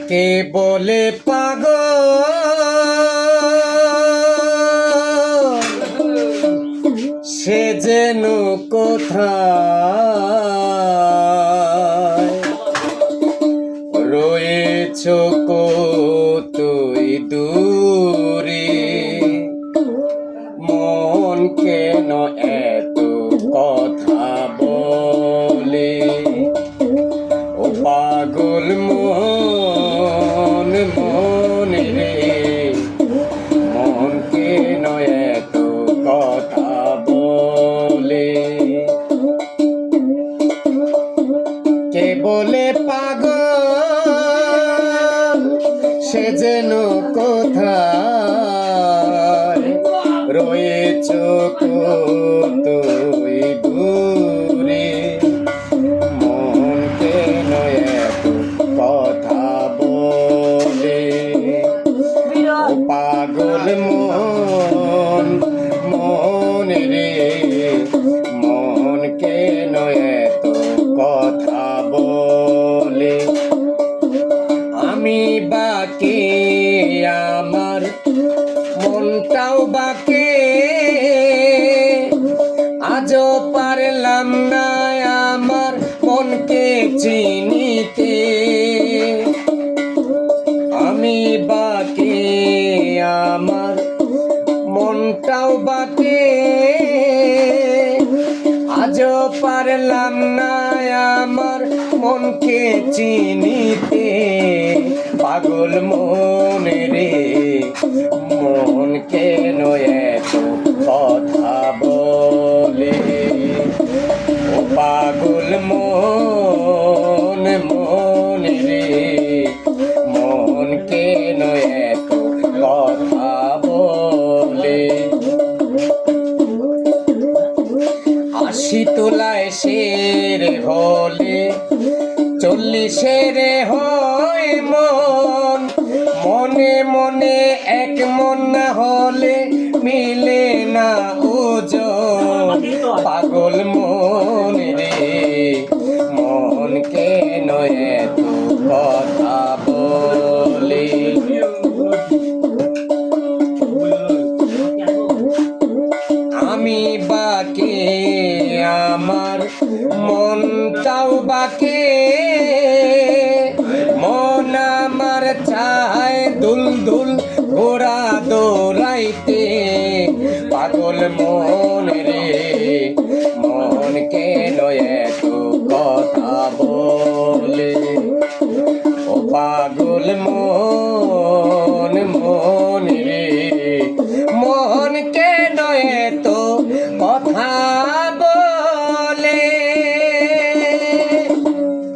কে বলে পাগল সে যেন কোথায় রয়েছ কতই দূরে মন কেন এত কথা বলে ও পাগল মন মন রে মন কেন এত কথা বলে কে বলে পাগল সে যেন কোথায় রয়েছ কতই দূরে মন কেন এত কথা বলে ও পাগল মন মন রে মন কেন এত কথা বলে আমি বাকে আমার মনটাও বাকে আজও পারলাম না আমার মনকে চিনিতে আমি বাকে আমার মনটাও বাকে আজও পারলাম না আমার মনকে চিনিতে পাগল মন রে মন কেন এত কথা বলে ও পাগল মন মন রে মন কেন এত কথা বলে 80 তোলায় শের হলে 40 হয় মন মনে মনে এক মন না হলে মিলে না ওজন পাগল মন রে মন কেন এত কথা বলে আমি বাকে আমার মনটাও বাকে মন আমার চায় দুল দুল ঘোড়া দৌড়াইতে পাগল মন রে মন কেন এত কথা বলে ও পাগল মন মন রে